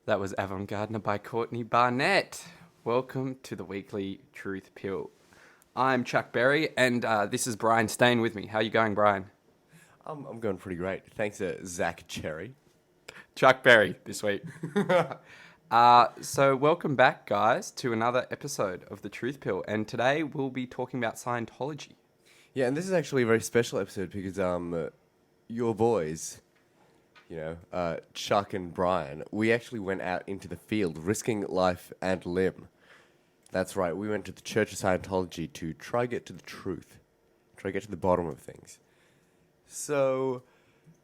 That was Avant-Gardener by Courtney Barnett. Welcome to the weekly Truth Pill. I'm Chuck Berry, and this is Brian staying with me. How are you going, Brian? I'm going pretty great. Thanks to Zach Cherry. Chuck Berry this week. So welcome back, guys, to another episode of the Truth Pill. And today we'll be talking about Scientology. Yeah, and this is actually a very special episode because your boys, Chuck and Brian, we actually went out into the field risking life and limb. That's right, we went to the Church of Scientology to try get to the truth, try get to the bottom of things. So,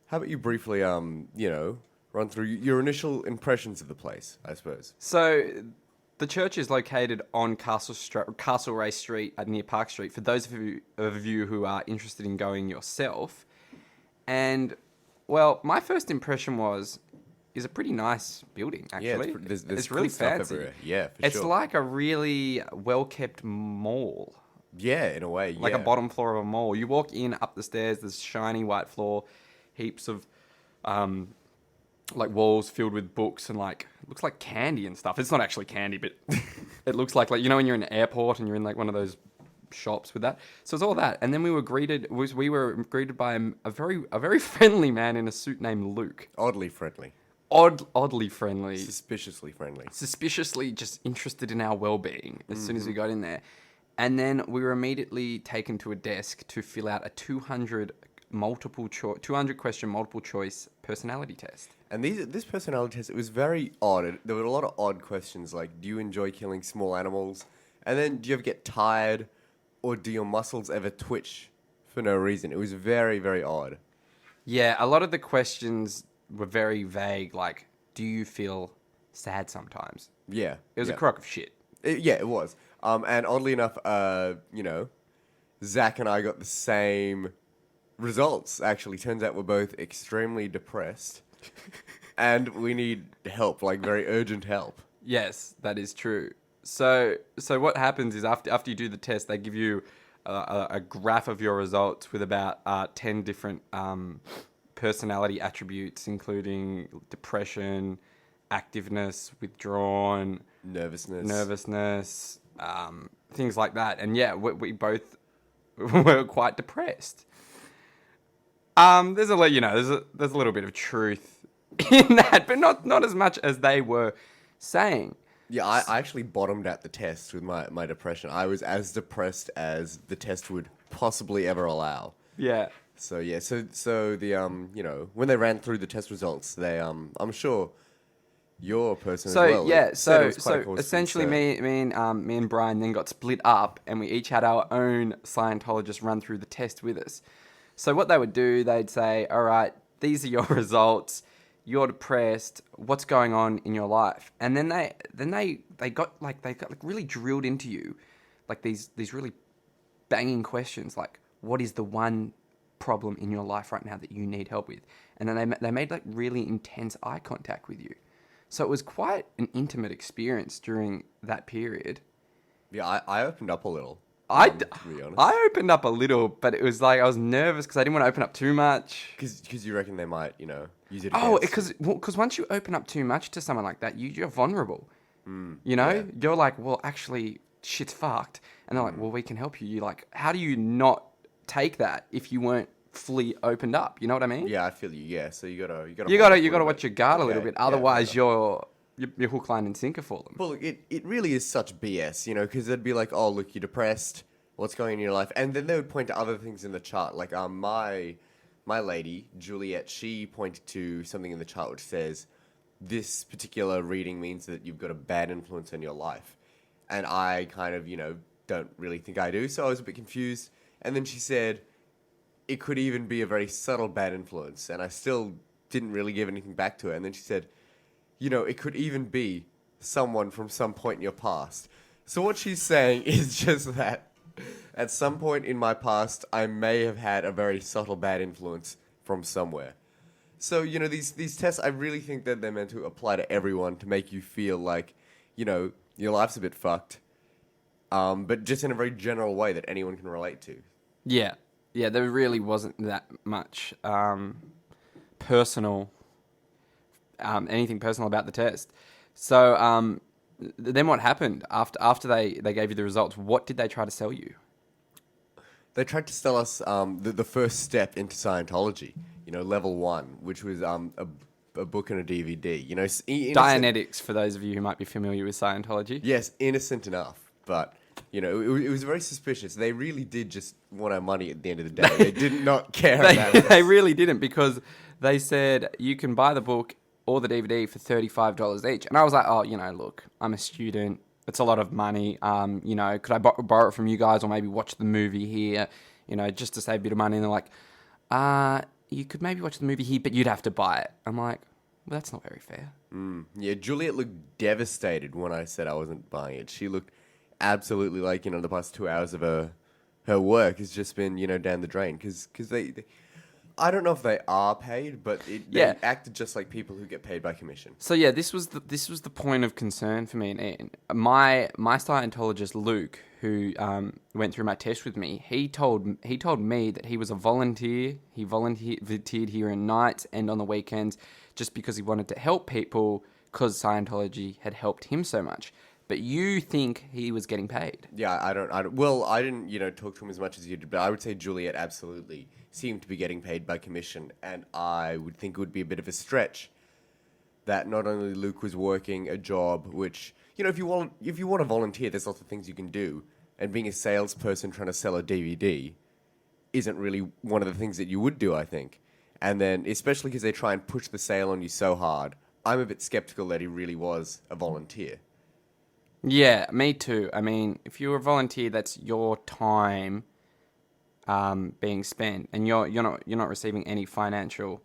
how about you briefly, run through your initial impressions of the place, I suppose. So the church is located on Castlereagh Street near Park Street, for those of you who are interested in going yourself. And, well, my first impression is a pretty nice building, actually. Yeah, there's it's cool really stuff fancy. everywhere. Yeah, for It's sure. like a really well-kept mall. Yeah, in a way, Like a bottom floor of a mall. You walk in, up the stairs, there's shiny white floor, heaps of like walls filled with books and like it looks like candy and stuff. It's not actually candy, but it looks like when you're in an airport and you're in like one of those shops with that. So it's all that. And then we were greeted by a very friendly man in a suit named Luke. Oddly friendly. Oddly friendly. Suspiciously friendly. Suspiciously just interested in our well-being as soon as we got in there. And then we were immediately taken to a desk to fill out a 200 question multiple choice personality test. And this personality test, it was very odd. There were a lot of odd questions like, do you enjoy killing small animals? And then, do you ever get tired? Or do your muscles ever twitch for no reason? It was very, very odd. Yeah, a lot of the questions were very vague, like, do you feel sad sometimes? Yeah. It was yeah. a crock of shit. It was. And oddly enough, Zach and I got the same results, actually. Turns out we're both extremely depressed. And we need help, like very urgent help. Yes, that is true. So what happens is after you do the test, they give you a graph of your results with about 10 different personality attributes, including depression, activeness, withdrawn, nervousness, things like that. And yeah, we both were quite depressed. There's a little bit of truth in that, but not as much as they were saying. Yeah, I actually bottomed at the test with my depression. I was as depressed as the test would possibly ever allow. Yeah. So the when they ran through the test results, they I'm sure your person as well. So it was quite a cause for essentially, concern. me and Brian then got split up, and we each had our own Scientologist run through the test with us. So what they would do, they'd say, "All right, these are your results. You're depressed. What's going on in your life?" And then they got really drilled into you, like these really banging questions, like, what is the one problem in your life right now that you need help with? And then they made like really intense eye contact with you. So it was quite an intimate experience during that period. Yeah, I opened up a little. To be honest. I opened up a little, but it was like I was nervous because I didn't want to open up too much. Because you reckon they might, use it Oh, against because once you open up too much to someone like that, you're vulnerable. yeah. You're like, well, actually, shit's fucked. And they're like, well, we can help you. You're like, how do you not take that if you weren't fully opened up? You know what I mean? Yeah, I feel you. Yeah, so you gotta watch your guard a little bit. Otherwise, you're hook, line, and sinker for them. Well, it really is such BS, because they'd be like, oh, look, you're depressed. What's going on in your life? And then they would point to other things in the chart. Like my lady, Juliet, she pointed to something in the chart which says, this particular reading means that you've got a bad influence on your life. And I kind of, don't really think I do. So I was a bit confused. And then she said, it could even be a very subtle bad influence. And I still didn't really give anything back to her. And then she said, it could even be someone from some point in your past. So what she's saying is just that at some point in my past, I may have had a very subtle bad influence from somewhere. So, these tests, I really think that they're meant to apply to everyone to make you feel like, your life's a bit fucked. But just in a very general way that anyone can relate to. Yeah. Yeah, there really wasn't that much personal anything personal about the test. So then what happened after they gave you the results? What did they try to sell you? They tried to sell us the first step into Scientology, level 1, which was a book and a DVD. Dianetics, for those of you who might be familiar with Scientology. Yes, innocent enough, but it was very suspicious. They really did just want our money at the end of the day. They did not care about us. They really didn't, because they said you can buy the book or the DVD for $35 each. And I was like, oh, look, I'm a student. It's a lot of money. Could I borrow it from you guys, or maybe watch the movie here, just to save a bit of money? And they're like, you could maybe watch the movie here, but you'd have to buy it. I'm like, well, that's not very fair. Yeah, Juliet looked devastated when I said I wasn't buying it. She looked absolutely like, the past 2 hours of her work has just been, down the drain. Because they I don't know if they are paid, but they acted just like people who get paid by commission. So yeah, this was the point of concern for me and Ian. My Scientologist Luke, who went through my test with me, he told me that he was a volunteer. He volunteered here in nights and on the weekends, just because he wanted to help people, because Scientology had helped him so much. But you think he was getting paid? Yeah, I don't. Well, I didn't, talk to him as much as you did, but I would say Juliet absolutely seemed to be getting paid by commission, and I would think it would be a bit of a stretch that not only Luke was working a job, which, if you want to volunteer, there's lots of things you can do, and being a salesperson trying to sell a DVD isn't really one of the things that you would do, I think. And then, especially because they try and push the sale on you so hard, I'm a bit skeptical that he really was a volunteer. Yeah, me too. I mean, if you're a volunteer, that's your time being spent, and you're not receiving any financial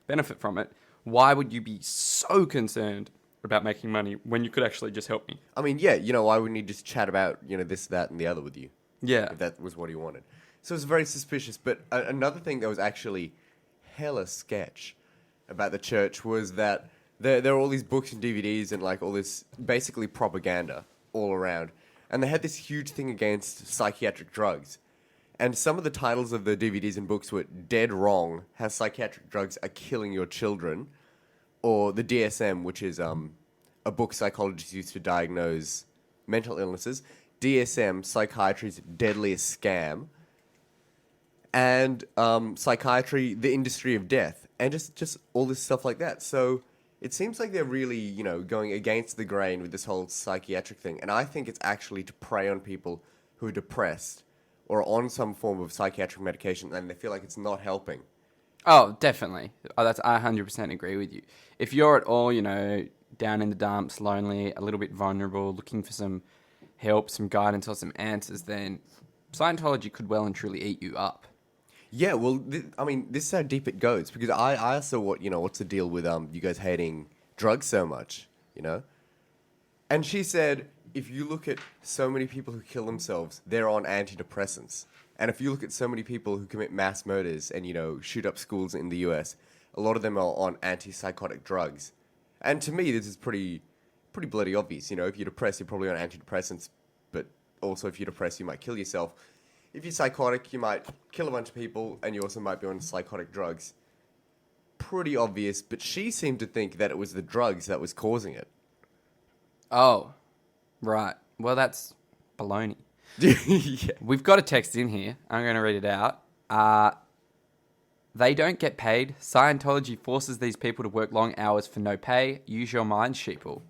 benefit from it. Why would you be so concerned about making money when you could actually just help me? I mean, yeah, why wouldn't he just chat about, this, that, and the other with you? Yeah. If that was what he wanted. So it's very suspicious. But another thing that was actually hella sketch about the church was that there are all these books and DVDs and like all this basically propaganda all around. And they had this huge thing against psychiatric drugs. And some of the titles of the DVDs and books were dead wrong, how psychiatric drugs are killing your children. Or the DSM, which is a book psychologists use to diagnose mental illnesses. DSM, psychiatry's deadliest scam. And psychiatry, the industry of death. And just all this stuff like that. So it seems like they're really, going against the grain with this whole psychiatric thing. And I think it's actually to prey on people who are depressed or on some form of psychiatric medication and they feel like it's not helping. Oh, definitely. I 100% agree with you. If you're at all, down in the dumps, lonely, a little bit vulnerable, looking for some help, some guidance or some answers, then Scientology could well and truly eat you up. Yeah, well, this is how deep it goes. Because I asked her what's the deal with you guys hating drugs so much, And she said, if you look at so many people who kill themselves, they're on antidepressants. And if you look at so many people who commit mass murders and, shoot up schools in the US, a lot of them are on antipsychotic drugs. And to me, this is pretty bloody obvious. If you're depressed, you're probably on antidepressants. But also, if you're depressed, you might kill yourself. If you're psychotic, you might kill a bunch of people, and you also might be on psychotic drugs. Pretty obvious, but she seemed to think that it was the drugs that was causing it. Oh, right. Well, that's baloney. Yeah. We've got a text in here. I'm going to read it out. They don't get paid. Scientology forces these people to work long hours for no pay. Use your mind, sheeple.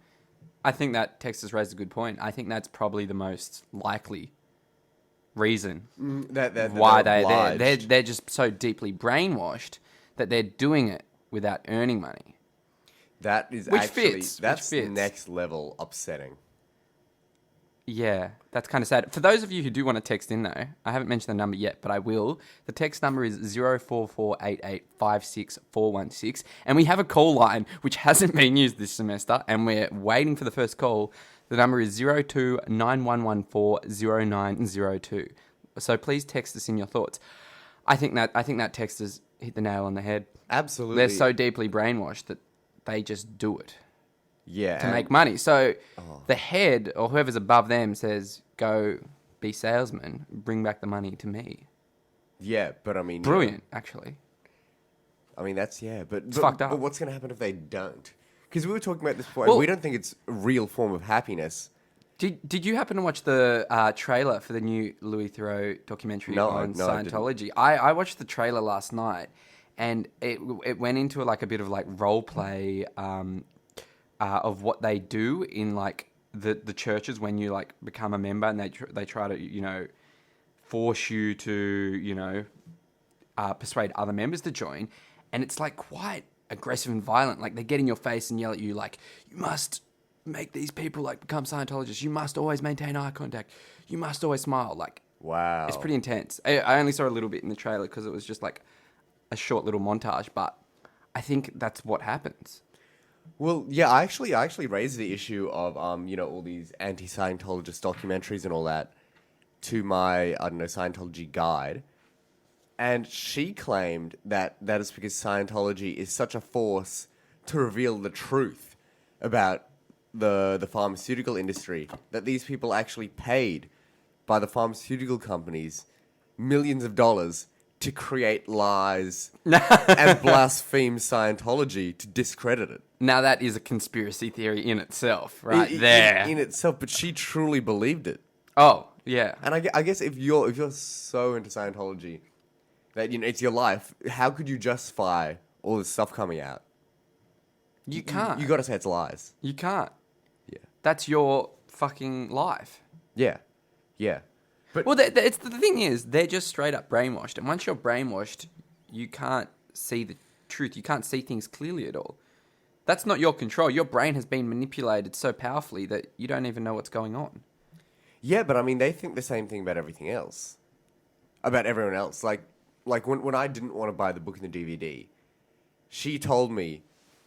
I think that text has raised a good point. I think that's probably the most likely reason why they're there. They're just so deeply brainwashed that they're doing it without earning money. That is Which actually fits. That's next level upsetting. Yeah, that's kind of sad. For those of you who do want to text in, though, I haven't mentioned the number yet, but I will. The text number is 0448856416, and we have a call line which hasn't been used this semester, and we're waiting for the first call. The number is 0291140902. So please text us in your thoughts. I think that text has hit the nail on the head. Absolutely. They're so deeply brainwashed that they just do it. Yeah. To make money. So the head or whoever's above them says, go be salesman, bring back the money to me. Yeah, but I mean... Brilliant, actually. I mean, that's, yeah, but... It's fucked up. But what's going to happen if they don't? Because we were talking about this before, Well- and we don't think it's a real form of happiness. Did you happen to watch the trailer for the new Louis Theroux documentary No, on no, I didn't. Scientology? I watched the trailer last night, and it went into like a bit of like role play of what they do in like the churches when you like become a member, and they try to force you to persuade other members to join, and it's like quite aggressive and violent. Like they get in your face and yell at you like, you must make these people like become Scientologists. You must always maintain eye contact. You must always smile. Like, Wow. it's pretty intense. I only saw a little bit in the trailer because it was just like a short little montage, but I think that's what happens. Well, yeah, I actually raised the issue of all these anti-Scientologist documentaries and all that to my Scientology guide, and she claimed that is because Scientology is such a force to reveal the truth about the pharmaceutical industry, that these people actually paid by the pharmaceutical companies millions of dollars to create lies and blaspheme Scientology to discredit it. Now that is a conspiracy theory in itself, right In- there. in itself, but she truly believed it. Oh, yeah. And I guess if you're so into Scientology that it's your life, how could you justify all this stuff coming out? You can't. You got to say it's lies. You can't. Yeah. That's your fucking life. Yeah. Yeah. But Well, the thing is, they're just straight up brainwashed. And once you're brainwashed, you can't see the truth. You can't see things clearly at all. That's not your control. Your brain has been manipulated so powerfully that you don't even know what's going on. yeah, but I mean, they think the same thing about everything else, about everyone else. Like when I didn't want to buy the book and the DVD, she told me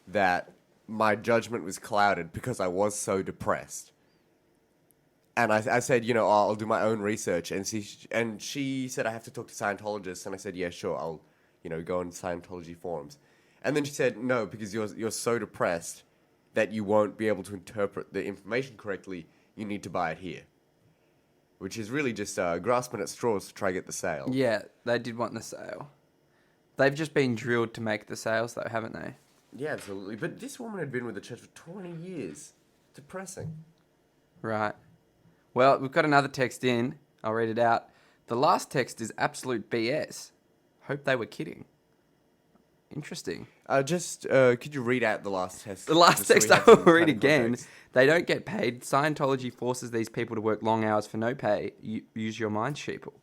that my judgment was clouded because I was so depressed. And I said, I'll do my own research. And she said I have to talk to Scientologists. And I said, yeah, sure. I'll, go on Scientology forums. And then she said, no, because you're so depressed that you won't be able to interpret the information correctly. You need to buy it here. Which is really just grasping at straws to try to get the sale. Yeah, they did want the sale. They've just been drilled to make the sales, though, haven't they? Yeah, absolutely. But this woman had been with the church for 20 years. Depressing. Right. Well, we've got another text in. I'll read it out. The last text is absolute BS. Hope they were kidding. Interesting. Could you read out the last text? The last just so we text I have some will read kind of again. context? They don't get paid. Scientology forces these people to work long hours for no pay. Use your mind, sheeple.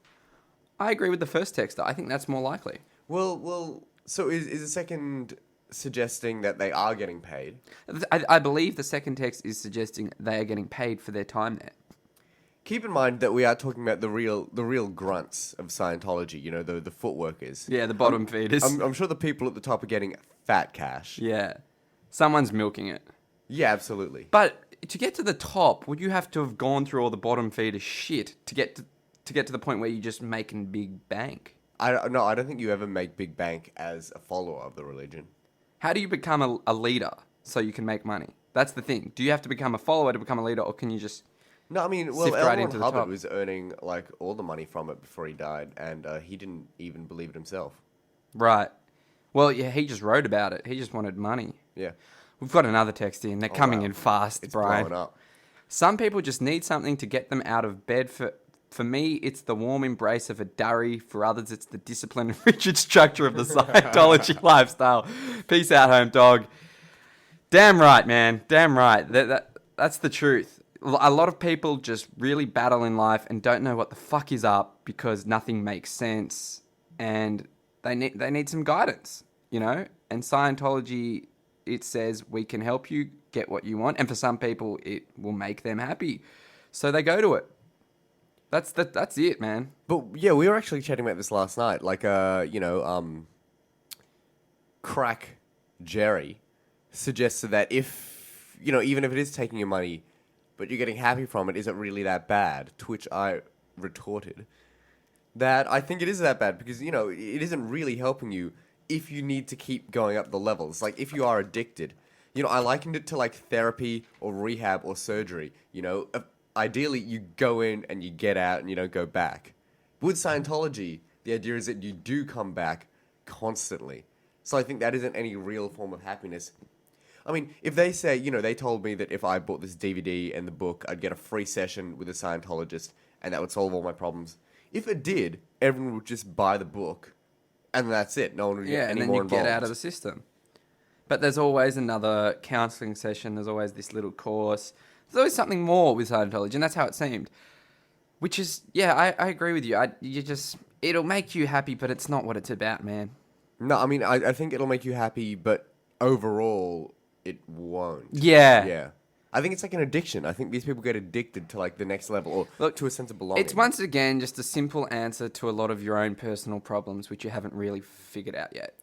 I agree with the first texter. I think that's more likely. Well. So is the second suggesting that they are getting paid? I believe the second text is suggesting they are getting paid for their time there. Keep in mind that we are talking about the real grunts of Scientology. The foot workers. Yeah, the bottom feeders. I'm sure the people at the top are getting fat cash. Yeah. Someone's milking it. Yeah, absolutely. But to get to the top, would you have to have gone through all the bottom feeder shit to get to the point where you're just making big bank? I don't think you ever make big bank as a follower of the religion. How do you become a leader so you can make money? That's the thing. Do you have to become a follower to become a leader, or can you just... No, I mean, well, sift L. right Ron into the Hubbard top? was earning like all the money from it before he died, and he didn't even believe it himself. Right. Well, yeah, he just wrote about it. He just wanted money. Yeah, We've got another text in. They're coming wow. in fast, it's Brian. blowing up. Some people just need something to get them out of bed. For me, it's the warm embrace of a durry. For others, it's the discipline and rigid structure of the Scientology lifestyle. Peace out, home dog. Damn right, man. Damn right. That's the truth. A lot of people just really battle in life and don't know what the fuck is up because nothing makes sense, and they need some guidance, And Scientology, it says we can help you get what you want, and for some people, it will make them happy, so they go to it. That's it, man. But yeah, we were actually chatting about this last night. Like, Crack Jerry suggested that if even if it is taking your money, but you're getting happy from it, is it really that bad? To which I retorted that I think it is that bad because, it isn't really helping you if you need to keep going up the levels. Like, if you are addicted, I likened it to like therapy or rehab or surgery. Ideally you go in and you get out and you don't go back. With Scientology, the idea is that you do come back constantly. So I think that isn't any real form of happiness. I mean, if they say, you know, they told me that if I bought this DVD and the book, I'd get a free session with a Scientologist, and that would solve all my problems. If it did, everyone would just buy the book, and that's it. No one would get Yeah, any and then more you involved. get out of the system. But there's always another counselling session. There's always this little course. There's always something more with Scientology, and that's how it seemed. Which is, yeah, I agree with you. It'll make you happy, but it's not what it's about, man. No, I mean, I think it'll make you happy, but overall, it won't. Yeah. Yeah. I think it's like an addiction. I think these people get addicted to like the next level or Look, to a sense of belonging. It's once again just a simple answer to a lot of your own personal problems, which you haven't really figured out yet,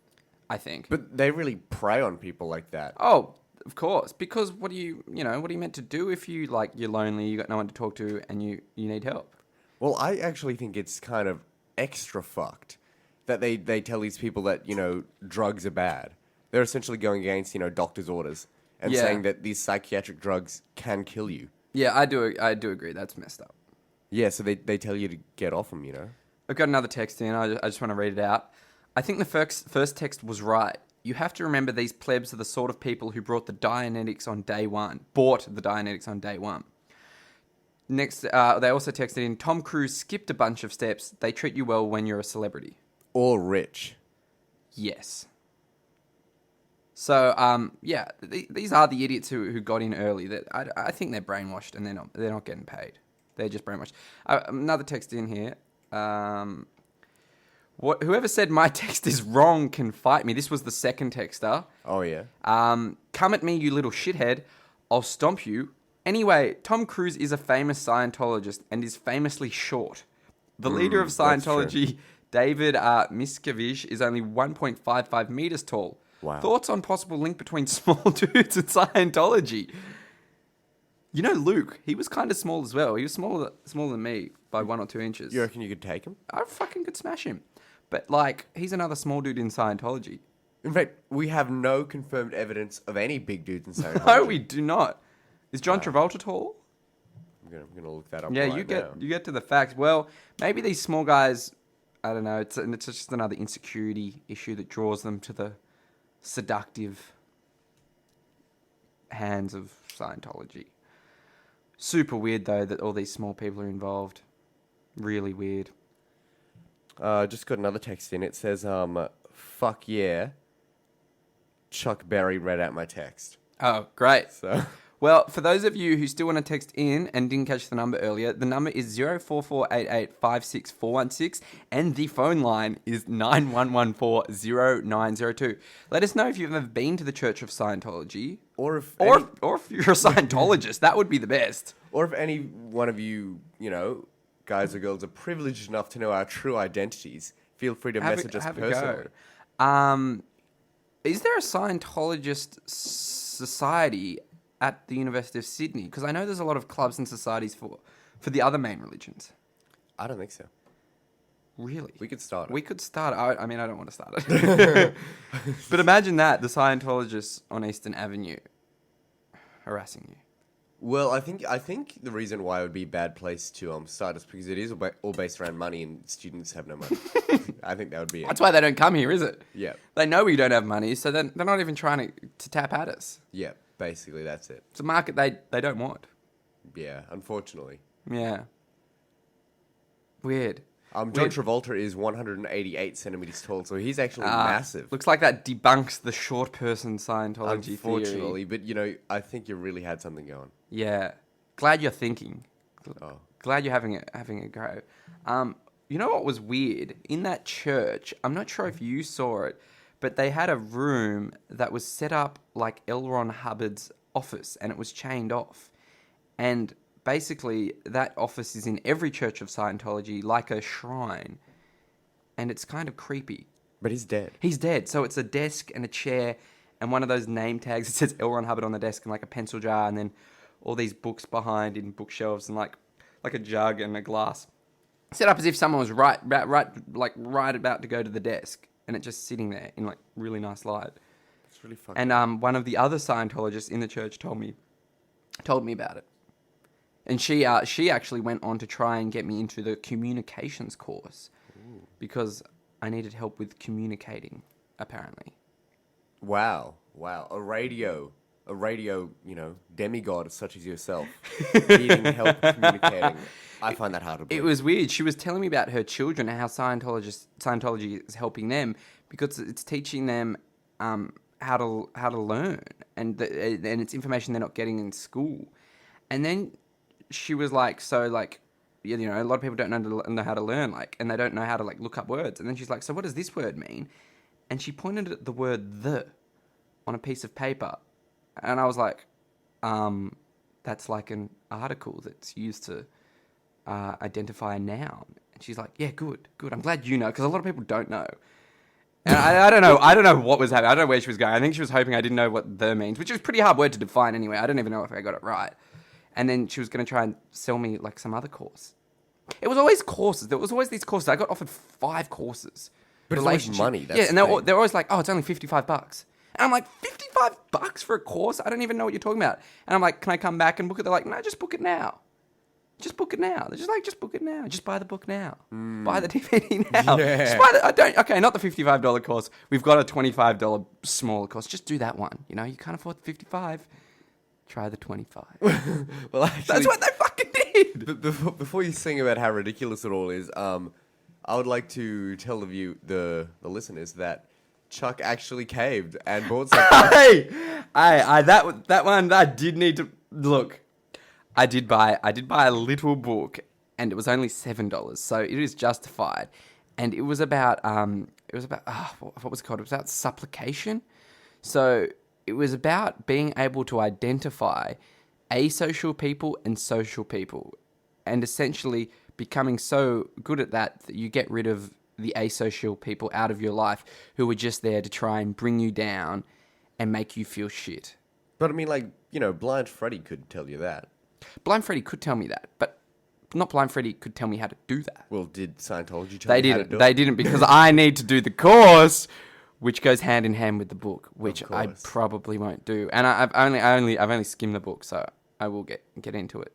I think. But they really prey on people like that. Oh, of course. Because what are you meant to do if you're lonely, you got no one to talk to, and you need help? Well, I actually think it's kind of extra fucked that they tell these people that, you know, drugs are bad. They're essentially going against, you know, doctors' orders and Yeah. saying that these psychiatric drugs can kill you. Yeah, I do agree. That's messed up. Yeah, so they tell you to get off them, you know? I've got another text in. I just want to read it out. I think the first text was right. You have to remember these plebs are the sort of people who bought the Dianetics on day one. Next, they also texted in, Tom Cruise skipped a bunch of steps. They treat you well when you're a celebrity. Or rich. Yes. So, yeah, these are the idiots who got in early. That I think they're brainwashed and they're not getting paid. They're just brainwashed. Another text in here. Whoever said my text is wrong can fight me. This was the second texter. Oh, yeah? Come at me, you little shithead. I'll stomp you. Anyway, Tom Cruise is a famous Scientologist and is famously short. The leader of that's Scientology, David Miscavige, is only 1.55 meters tall. Wow. Thoughts on possible link between small dudes and Scientology? You know Luke, he was kind of small as well. He was smaller than me by 1 or 2 inches. You reckon you could take him? I fucking could smash him. But, like, he's another small dude in Scientology. In fact, we have no confirmed evidence of any big dudes in Scientology. No, we do not. Is John Travolta tall? I'm gonna look that up Yeah, right now. you get to the facts. Well, maybe these small guys, I don't know, it's just another insecurity issue that draws them to the seductive hands of Scientology. Super weird, though, that all these small people are involved. Really weird. Just got another text in. It says, fuck yeah. Chuck Berry read out my text. Oh, great. So... Well, for those of you who still want to text in and didn't catch the number earlier, the number is 0448856416 and the phone line is 91140902. Let us know if you've ever been to the Church of Scientology. Or if you're a Scientologist. That would be the best. Or if any one of you, you know, guys or girls are privileged enough to know our true identities, feel free to message us personally. Is there a Scientologist society at the University of Sydney? Because I know there's a lot of clubs and societies for the other main religions. I don't think so. Really? We could start it. We could start it. I mean, I don't want to start it. But imagine that, the Scientologists on Eastern Avenue harassing you. Well, I think the reason why it would be a bad place to start is because it is all based around money and students have no money. I think that would be it. That's why they don't come here, is it? Yeah. They know we don't have money, so they're not even trying to tap at us. Yeah, basically that's it. It's a market they don't want. Yeah, unfortunately. Yeah. Weird. John Travolta is 188 centimeters tall, so he's actually massive. Looks like that debunks the short person Scientology Unfortunately, theory. but you know, I think you really had something going. Yeah. Glad you're thinking. Oh. Glad you're having a go. You know what was weird? In that church, I'm not sure if you saw it, but they had a room that was set up like L. Ron Hubbard's office, and it was chained off. And basically, that office is in every Church of Scientology, like a shrine. And it's kind of creepy. But he's dead. He's dead. So it's a desk and a chair and one of those name tags that says L. Ron Hubbard on the desk and like a pencil jar and then all these books behind in bookshelves and like a jug and a glass. Set up as if someone was right about to go to the desk. And it's just sitting there in like really nice light. It's really fucking... And one of the other Scientologists in the church told me about it. And she actually went on to try and get me into the communications course. Ooh. Because I needed help with communicating, apparently. Wow. A radio a radio, demigod such as yourself needing help communicating. I find that hard to believe. It was weird. She was telling me about her children and how Scientology is helping them because it's teaching them how to learn and it's information they're not getting in school. And then she was like, so like, a lot of people don't know how to learn, like, and they don't know how to like look up words. And then she's like, so what does this word mean? And she pointed at the word "the" on a piece of paper, and I was like, that's like an article that's used to identify a noun. And she's like, yeah, good. I'm glad you know, because a lot of people don't know. And I don't know. I don't know what was happening. I don't know where she was going. I think she was hoping I didn't know what "the" means, which is a pretty hard word to define anyway. I don't even know if I got it right. And then she was going to try and sell me like some other course. It was always courses. There was always these courses. I got offered 5 courses. But it's always money. That's and they're always like, oh, it's only $55. And I'm like, $55 for a course? I don't even know what you're talking about. And I'm like, can I come back and book it? They're like, no, just book it now. Just book it now. They're just like, just book it now. Just buy the book now. Buy the DVD now. Yeah. Just buy okay, not the $55 course. We've got a $25 smaller course. Just do that one. You can't afford the $55. Try the 25. Well, actually, that's what they fucking did. Before you sing about how ridiculous it all is, I would like to tell the listeners that Chuck actually caved and bought something. Hey, that one I did need to look. I did buy a little book, and it was only $7, so it is justified. And it was about what was it called? It was about supplication. So it was about being able to identify asocial people and social people, and essentially becoming so good at that you get rid of the asocial people out of your life who were just there to try and bring you down and make you feel shit. But I mean, like, Blind Freddy could tell you that. Blind Freddy could tell me that, but not Blind Freddy could tell me how to do that. Well, did Scientology tell you how to do it? They didn't, because I need to do the course, which goes hand in hand with the book, which I probably won't do. And I've only skimmed the book, so I will get into it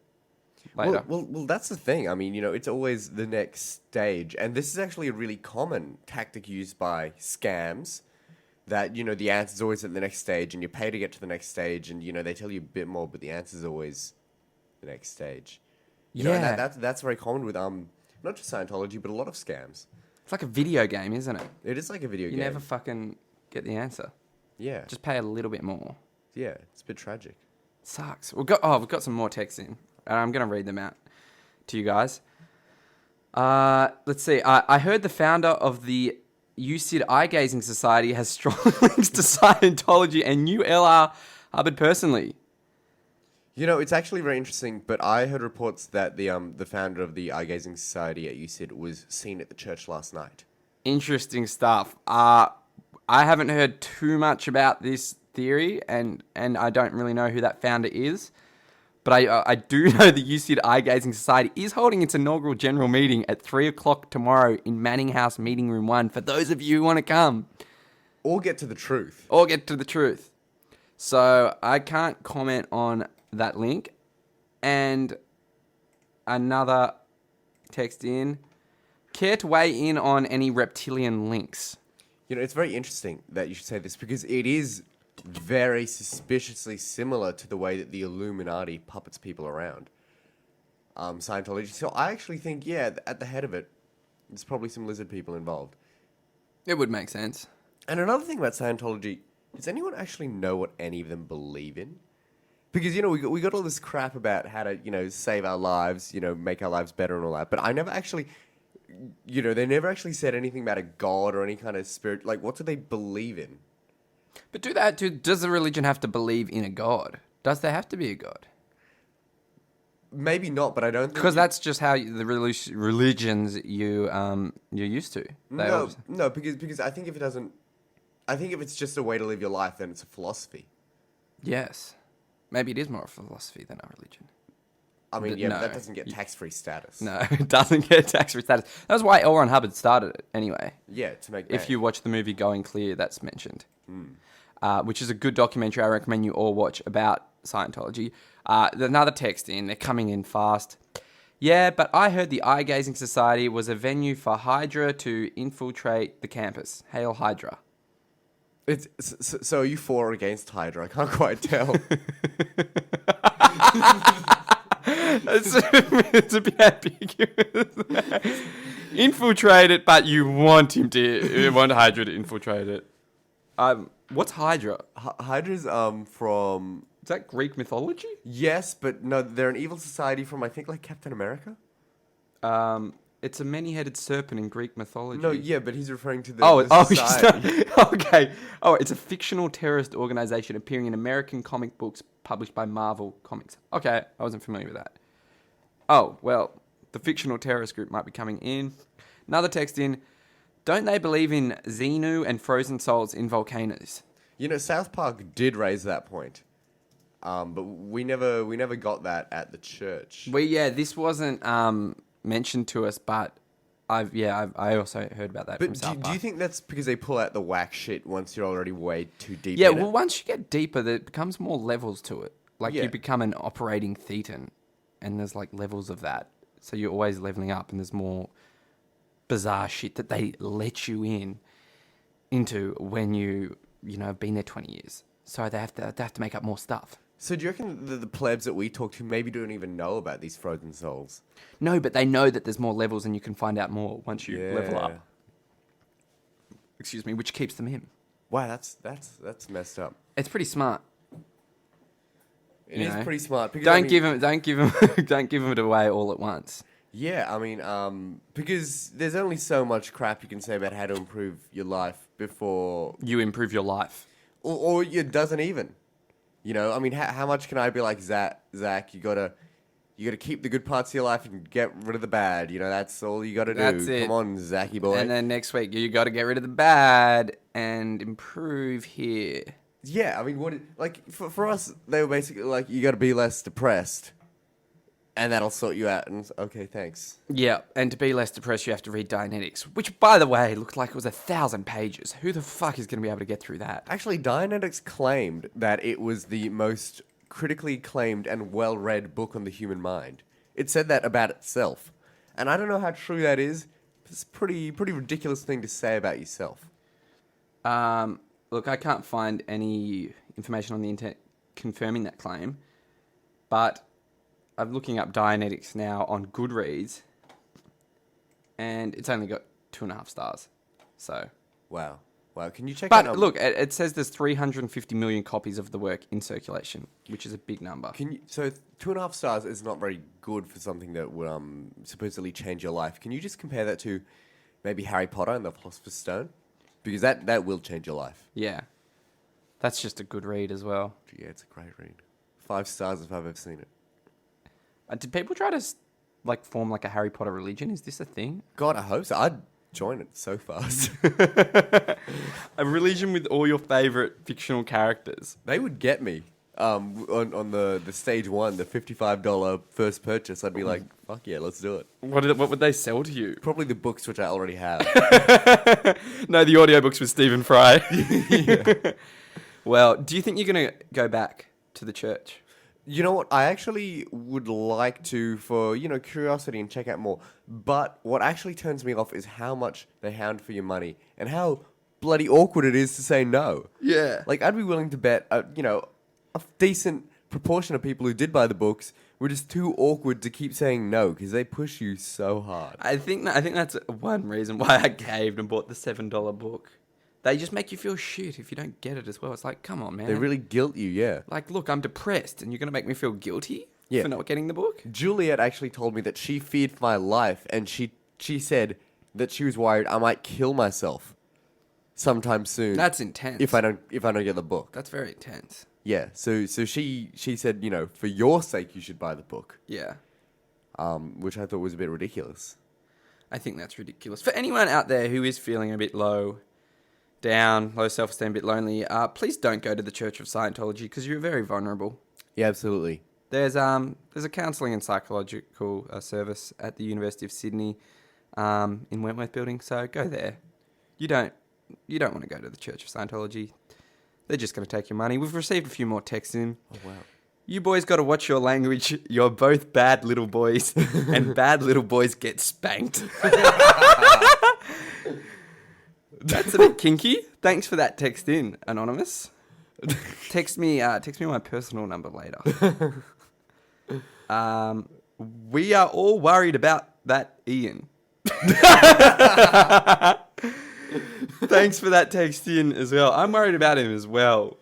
later. Well, that's the thing. I mean, it's always the next stage, and this is actually a really common tactic used by scams. That the answer's always at the next stage, and you pay to get to the next stage, and they tell you a bit more, but the answer's always the next stage. And that's very common with not just Scientology, but a lot of scams. It's like a video game, isn't it? It is like a video game. You never fucking get the answer. Yeah. Just pay a little bit more. Yeah, it's a bit tragic. Sucks. We've got some more texts in. And I'm going to read them out to you guys. Let's see. I heard the founder of the UCID Eye Gazing Society has strong links to Scientology, and you, LR Hubbard, personally. It's actually very interesting, but I heard reports that the founder of the Eye Gazing Society at UCID was seen at the church last night. Interesting stuff. I haven't heard too much about this theory, and I don't really know who that founder is. But I do know the UCID Eye Gazing Society is holding its inaugural general meeting at 3 o'clock tomorrow in Manning House Meeting Room 1 for those of you who want to come. Or get to the truth. So I can't comment on that link. And another text in. Care to weigh in on any reptilian links? It's very interesting that you should say this, because it is very suspiciously similar to the way that the Illuminati puppets people around Scientology. So I actually think, at the head of it, there's probably some lizard people involved. It would make sense. And another thing about Scientology, does anyone actually know what any of them believe in? Because, we got all this crap about how to, save our lives, make our lives better and all that. But I never actually, they never actually said anything about a god or any kind of spirit. Like, what do they believe in? But does the religion have to believe in a god? Does there have to be a god? Maybe not, but I don't think... Because that's just how the religions you're used to. No, because I think if it doesn't... I think if it's just a way to live your life, then it's a philosophy. Yes. Maybe it is more a philosophy than a religion. I mean, but that doesn't get tax-free status. No, it doesn't get tax-free status. That's why L. Ron Hubbard started it, anyway. Yeah, to make... If you watch the movie Going Clear, that's mentioned. Which is a good documentary I recommend you all watch about Scientology. Another text in. They're coming in fast. Yeah, but I heard the Eye Gazing Society was a venue for Hydra to infiltrate the campus. Hail Hydra. So are you for or against Hydra? I can't quite tell. It's a bit ambiguous. Infiltrate it, but you want you want Hydra to infiltrate it. What's Hydra? Hydra's from... Is that Greek mythology? Yes, but no, they're an evil society from, I think, like Captain America? It's a many-headed serpent in Greek mythology. No, yeah, but he's referring to the society. Okay. Oh, it's a fictional terrorist organization appearing in American comic books published by Marvel Comics. Okay, I wasn't familiar with that. Oh, well, the fictional terrorist group might be coming in. Another text in, don't they believe in Xenu and frozen souls in volcanoes? You know, South Park did raise that point. But we never got that at the church. This wasn't mentioned to us, but I also heard about that from South Park. Do you think that's because they pull out the whack shit once you're already way too deep Yeah, in well, it? once you get deeper, there becomes more levels to it. Like, Yeah. you become an operating thetan, and there's, like, levels of that. So you're always leveling up, and there's more bizarre shit that they let you into when you have been there 20 years. So they have to make up more stuff. So do you reckon the plebs that we talk to maybe don't even know about these frozen souls? No, but they know that there's more levels, and you can find out more once you level up. Excuse me, which keeps them in. Wow, that's messed up. It's pretty smart. It is pretty smart. Because, Don't give them it away all at once. Yeah, I mean, because there's only so much crap you can say about how to improve your life before You improve your life. or it doesn't even. You know, I mean, how much can I be like, Zach, you gotta keep the good parts of your life and get rid of the bad. You know, that's all you gotta do. That's it. Come on, Zachy boy. And then next week, you got to get rid of the bad and improve here. Yeah, I mean, for us, they were basically like, you gotta be less depressed, and that'll sort you out. And okay, thanks. Yeah, and to be less depressed, you have to read Dianetics, which, by the way, looked like it was 1,000 pages. Who the fuck is going to be able to get through that? Actually, Dianetics claimed that it was the most critically acclaimed and well-read book on the human mind. It said that about itself. And I don't know how true that is. It's a pretty ridiculous thing to say about yourself. Look, I can't find any information on the internet confirming that claim, but I'm looking up Dianetics now on Goodreads, and it's only got 2.5 stars. So, Wow. Can you check that but out? look, it says there's 350 million copies of the work in circulation, which is a big number. So 2.5 stars is not very good for something that would supposedly change your life. Can you just compare that to maybe Harry Potter and the Philosopher's Stone? Because that will change your life. Yeah, that's just a good read as well. Yeah, it's a great read. 5 stars if I've ever seen it. Did people try to form like a Harry Potter religion? Is this a thing? God, I hope so. I'd join it so fast. A religion with all your favorite fictional characters. They would get me. On the stage 1, the $55 first purchase, I'd be like, fuck yeah, let's do it. What would they sell to you? Probably the books which I already have. No, the audiobooks with Stephen Fry. Well, do you think you're going to go back to the church? You know what? I actually would like to for, curiosity and check out more. But what actually turns me off is how much they hound for your money and how bloody awkward it is to say no. Yeah. Like, I'd be willing to bet, a decent proportion of people who did buy the books were just too awkward to keep saying no because they push you so hard. I think that's one reason why I caved and bought the $7 book. They just make you feel shit if you don't get it as well. It's like, come on, man. They really guilt you, yeah. Like, look, I'm depressed, and you're going to make me feel guilty Yeah. for not getting the book? Juliet actually told me that she feared for my life, and she said that she was worried I might kill myself sometime soon. That's intense. if I don't get the book. That's very intense. Yeah. So she said, for your sake you should buy the book. Yeah. Which I thought was a bit ridiculous. I think that's ridiculous. For anyone out there who is feeling a bit low self-esteem, a bit lonely, please don't go to the Church of Scientology because you're very vulnerable. Yeah, absolutely. There's a counselling and psychological service at the University of Sydney in Wentworth Building, so go there. You don't want to go to the Church of Scientology. They're just going to take your money. We've received a few more texts in. Oh, wow. You boys got to watch your language. You're both bad little boys, and bad little boys get spanked. That's a bit kinky. Thanks for that text in, Anonymous. Text me my personal number later. We are all worried about that Ian. Thanks for that text in as well. I'm worried about him as well.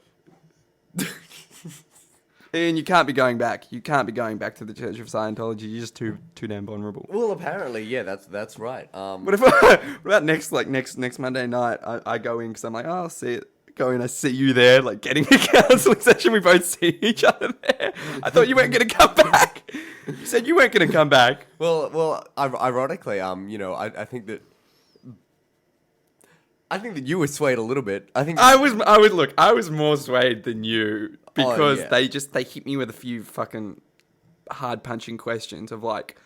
Ian, you can't be going back. You can't be going back to the Church of Scientology. You're just too damn vulnerable. Well, apparently, yeah, that's right. What about next Monday night? I go in because I'm like, oh, I'll see it. Go in, I see you there, like getting a counselling session. We both see each other there. I thought you weren't going to come back. You said you weren't going to come back. Well, ironically, I think that you were swayed a little bit. I was more swayed than you because they hit me with a few fucking hard punching questions of like,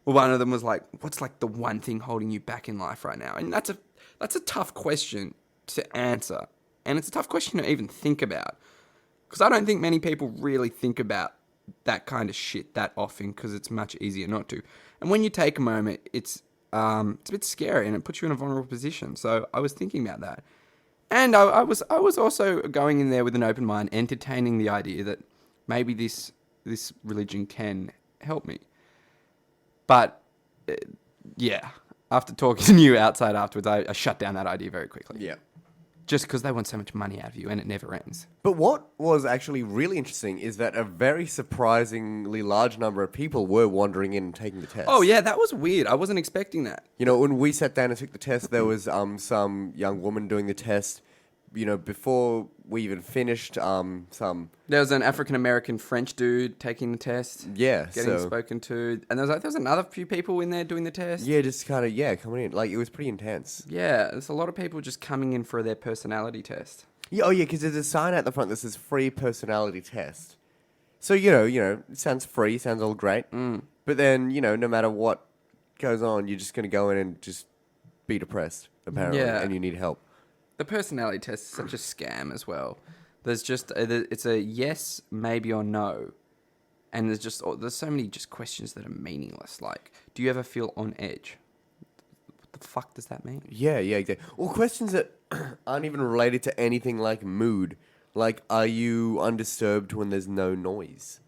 well, one of them was like, what's like the one thing holding you back in life right now? And that's a tough question to answer. And it's a tough question to even think about. Because I don't think many people really think about that kind of shit that often because it's much easier not to. And when you take a moment, it's a bit scary and it puts you in a vulnerable position. So I was thinking about that. And I was also going in there with an open mind, entertaining the idea that maybe this religion can help me. But, after talking to you outside afterwards, I shut down that idea very quickly. Yeah. Just because they want so much money out of you and it never ends. But what was actually really interesting is that a very surprisingly large number of people were wandering in and taking the test. Oh, yeah, that was weird. I wasn't expecting that. When we sat down and took the test, there was some young woman doing the test. Before we even finished, There was an African-American French dude taking the test. Yeah, getting spoken to. And there was another few people in there doing the test. Yeah, just kind of, coming in. Like, it was pretty intense. Yeah, there's a lot of people just coming in for their personality test. Yeah, because there's a sign out the front that says free personality test. So, it sounds free, sounds all great. But then, no matter what goes on, you're just going to go in and just be depressed, apparently, and you need help. The personality test is such a scam as well. There's just it's a yes, maybe, or no, and there's so many just questions that are meaningless. Like, do you ever feel on edge? What the fuck does that mean? Yeah, exactly. Or questions that aren't even related to anything like mood. Like, are you undisturbed when there's no noise?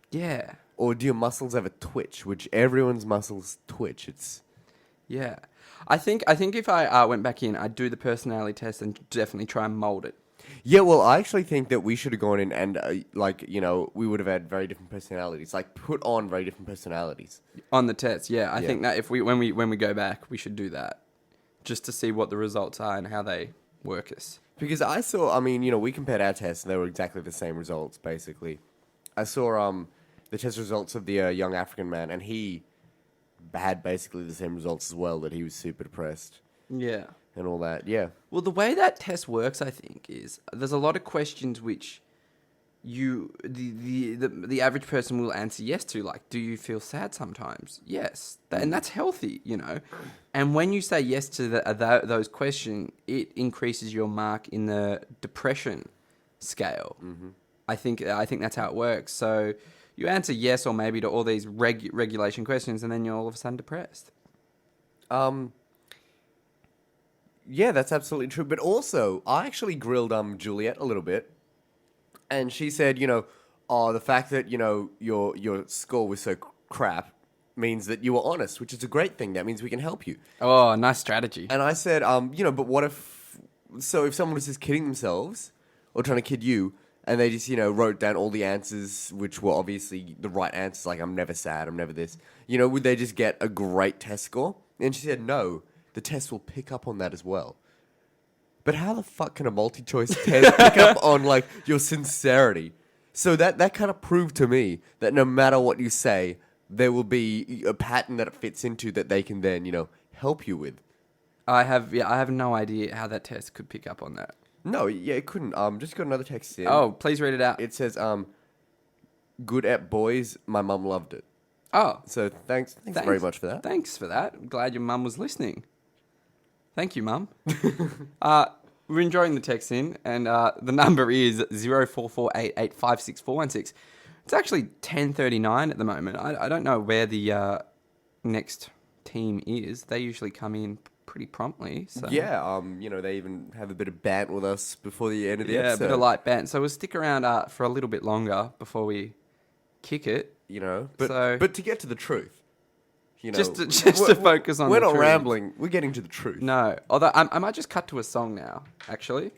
Yeah. Or do your muscles ever twitch? Which everyone's muscles twitch. Yeah. I think if I went back in, I'd do the personality test and definitely try and mold it. Yeah, well, I actually think that we should have gone in and, we would have had very different personalities. Like, put on very different personalities. On the test, yeah. I think that when we go back, we should do that. Just to see what the results are and how they work us. Because I saw, we compared our tests and they were exactly the same results, basically. I saw the test results of the young African man, and he had basically the same results as well, that he was super depressed. Yeah. And all that, yeah. Well, the way that test works, I think, is there's a lot of questions which the average person will answer yes to, like, do you feel sad sometimes? Yes. And that's healthy, And when you say yes to those questions, it increases your mark in the depression scale. Mm-hmm. I think that's how it works. So you answer yes or maybe to all these regulation questions, and then you're all of a sudden depressed. Yeah, that's absolutely true. But also, I actually grilled Juliet a little bit, and she said, the fact that your score was so crap means that you were honest, which is a great thing. That means we can help you. Oh, nice strategy. And I said, but what if someone was just kidding themselves or trying to kid you? And they just, wrote down all the answers, which were obviously the right answers, like, I'm never sad, I'm never this. Would they just get a great test score? And she said, no, the test will pick up on that as well. But how the fuck can a multi-choice test pick up on, like, your sincerity? So that kind of proved to me that no matter what you say, there will be a pattern that it fits into that they can then, help you with. I have no idea how that test could pick up on that. No, yeah, it couldn't. Just got another text in. Oh, please read it out. It says, good at boys, my mum loved it. Oh. So thanks very much for that. Thanks for that. I'm glad your mum was listening. Thank you, mum. We're enjoying the text in, and the number is 0448856416. It's actually 10:39 at the moment. I don't know where the next team is. They usually come in pretty promptly. So Yeah, they even have a bit of bant with us before the end of the yeah, a episode. bit of light band. So we'll stick around for a little bit longer before we kick it. But So but to get to the truth, just to we're- focus on we're the not truth. rambling. We're getting to the truth. No, although I might just cut to a song now, actually,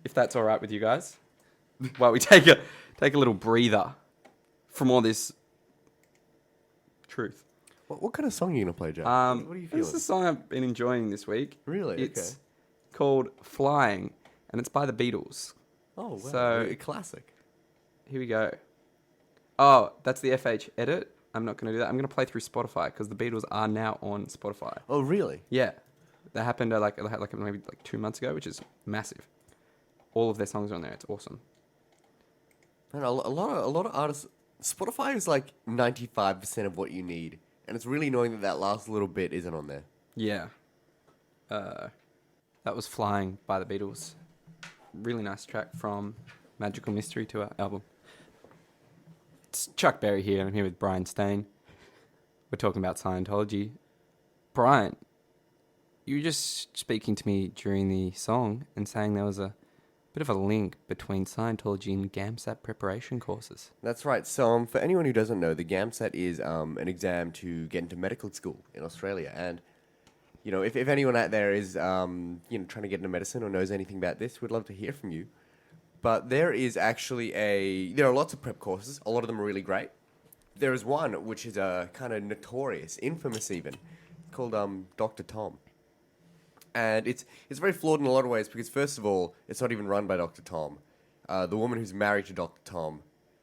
if that's all right with you guys. While we take a little breather from all this truth. What kind of song are you gonna play, Jack? What are you feeling? This is a song I've been enjoying this week. Really? It's Okay. called "Flying," and it's by the Beatles. Oh, wow. So- a classic. Here we go. Oh, that's the FH edit. I'm not going to do that. I'm going to play through Spotify because the Beatles are now on Spotify. Oh, really? Yeah, that happened like maybe 2 months ago, which is massive. All of their songs are on there. It's awesome. Man, a lot of artists. Spotify is like 95% of what you need, and it's really annoying that last little bit isn't on there. Yeah. That was "Flying" by the Beatles. Really nice track from Magical Mystery Tour album. It's Chuck Berry here, and I'm here with Brian Stain. We're talking about Scientology. Brian, you were just speaking to me during the song and saying there was a bit of a link between Scientology and GAMSAT preparation courses. That's right. So, for anyone who doesn't know, the GAMSAT is an exam to get into medical school in Australia. And, if anyone out there is, trying to get into medicine or knows anything about this, we'd love to hear from you. But there is actually there are lots of prep courses. A lot of them are really great. There is one which is kind of notorious, infamous even, called Dr. Tom. And it's very flawed in a lot of ways because, first of all, it's not even run by Dr. Tom. The woman who's married to Dr. Tom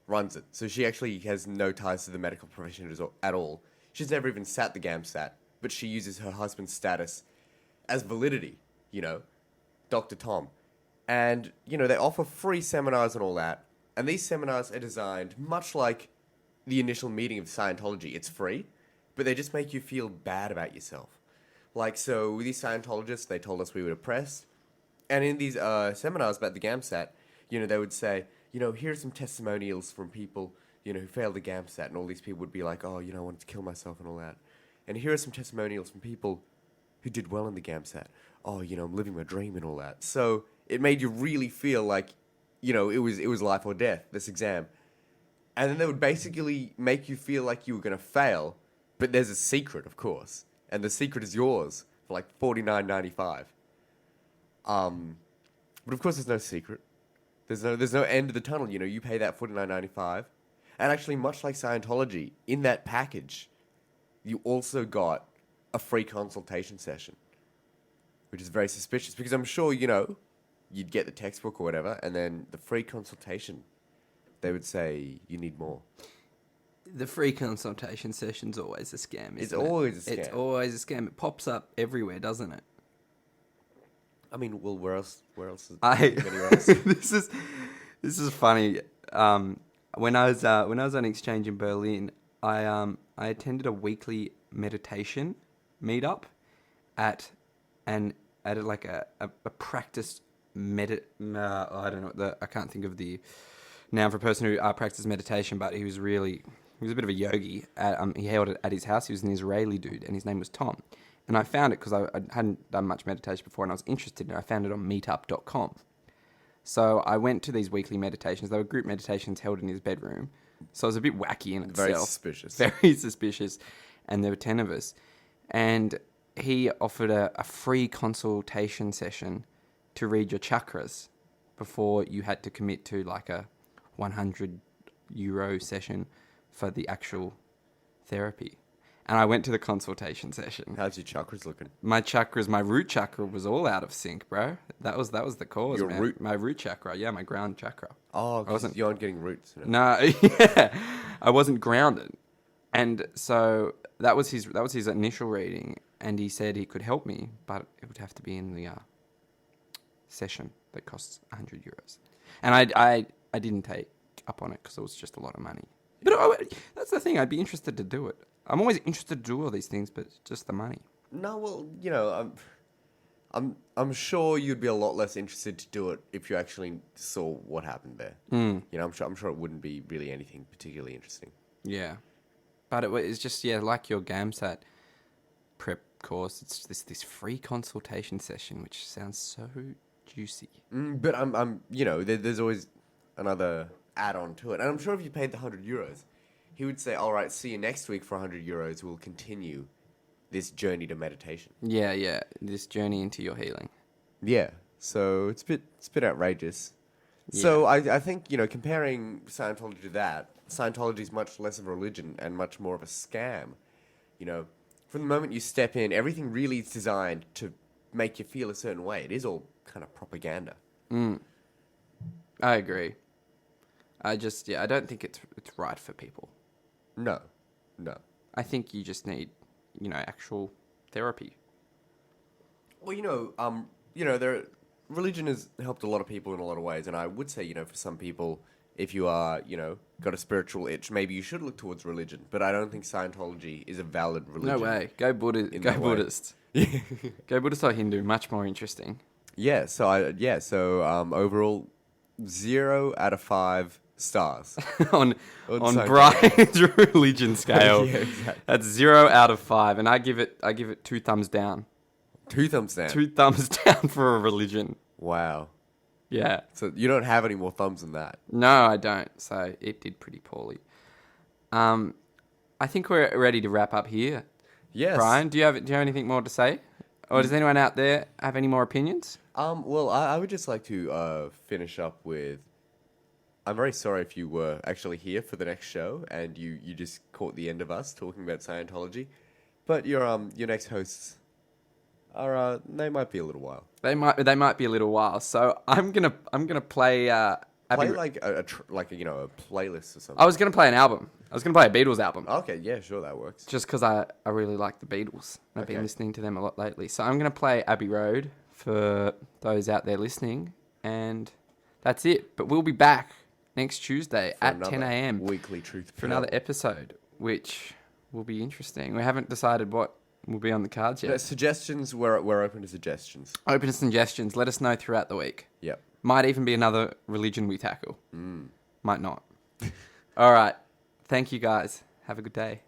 runs it. So she actually has no ties to the medical profession at all. She's never even sat the GAMSAT, but she uses her husband's status as validity, Dr. Tom. And, they offer free seminars and all that. And these seminars are designed much like the initial meeting of Scientology. It's free, but they just make you feel bad about yourself. Like, so with these Scientologists, they told us we were depressed. And in these seminars about the GAMSAT, they would say, here are some testimonials from people, who failed the GAMSAT. And all these people would be like, oh, I wanted to kill myself and all that. And here are some testimonials from people who did well in the GAMSAT. Oh, I'm living my dream and all that. So it made you really feel like, it was life or death, this exam. And then they would basically make you feel like you were going to fail, but there's a secret, of course. And the secret is yours for like $49.95. But of course there's no secret. There's no end to the tunnel, you pay that $49.95. And actually, much like Scientology, in that package, you also got a free consultation session. Which is very suspicious because I'm sure, you'd get the textbook or whatever, and then the free consultation, they would say you need more. The free consultation session's always a scam, isn't it? It's always a scam. It's always a scam. It pops up everywhere, doesn't it? I mean, well, where else is anywhere else? This is funny. When I was on exchange in Berlin, I attended a weekly meditation meetup at a practice I don't know I can't think of the noun for a person who practiced meditation, but he was a bit of a yogi. He held it at his house. He was an Israeli dude, and his name was Tom. And I found it because I hadn't done much meditation before, and I was interested in it. I found it on meetup.com. So I went to these weekly meditations. They were group meditations held in his bedroom. So it was a bit wacky in itself. Very suspicious. Very suspicious. And there were 10 of us. And he offered a free consultation session to read your chakras before you had to commit to like a €100 session for the actual therapy. And I went to the consultation session. How's your chakras looking? My root chakra was all out of sync, bro. That was the cause, Your man. root? My root chakra, yeah, my ground chakra. Oh, because you aren't getting roots. No, yeah, I wasn't grounded, and so that was his initial reading, and he said he could help me, but it would have to be in the session that costs €100, and I didn't take up on it because it was just a lot of money. But that's the thing. I'd be interested to do it. I'm always interested to do all these things, but it's just the money. No, well, I'm sure you'd be a lot less interested to do it if you actually saw what happened there. I'm sure it wouldn't be really anything particularly interesting. Yeah, but it's just like your GAMSAT prep course. It's this free consultation session, which sounds so juicy. But I'm there's always another add-on to it. And I'm sure if you paid the €100, he would say, all right, see you next week for €100. We'll continue this journey to meditation. Yeah. This journey into your healing. Yeah. So it's a bit outrageous. Yeah. So I think, comparing Scientology to that, Scientology is much less of a religion and much more of a scam. From the moment you step in, everything really is designed to make you feel a certain way. It is all kind of propaganda. I agree. I don't think it's right for people. No. I think you just need, actual therapy. Well, religion has helped a lot of people in a lot of ways, and I would say, for some people, if you are, got a spiritual itch, maybe you should look towards religion. But I don't think Scientology is a valid religion. No way. Go Buddhist. Go Buddhist. Go Buddhist or Hindu. Much more interesting. Yeah. So overall, 0 out of 5 stars on Brian's religion scale. Yeah, exactly. That's 0 out of 5, and I give it 2 thumbs down. 2 thumbs down. 2 thumbs down for a religion. Wow. Yeah. So you don't have any more thumbs than that. No, I don't. So it did pretty poorly. I think we're ready to wrap up here. Yes. Brian, do you have anything more to say? Or does anyone out there have any more opinions? Well, I would just like to finish up with, I'm very sorry if you were actually here for the next show and you just caught the end of us talking about Scientology. But your next hosts are they might be a little while. They might be a little while. So I'm gonna play. Play like a playlist or something. I was gonna play an album. I was gonna play a Beatles album. Okay, yeah, sure, that works. Just because I really like the Beatles. I've been listening to them a lot lately. So I'm gonna play Abbey Road for those out there listening, and that's it. But we'll be back next Tuesday at 10 a.m. Weekly Truth for another episode, which will be interesting. We haven't decided what will be on the cards yet. Suggestions, we're open to suggestions. Open to suggestions. Let us know throughout the week. Yep. Might even be another religion we tackle. Might not. All right. Thank you, guys. Have a good day.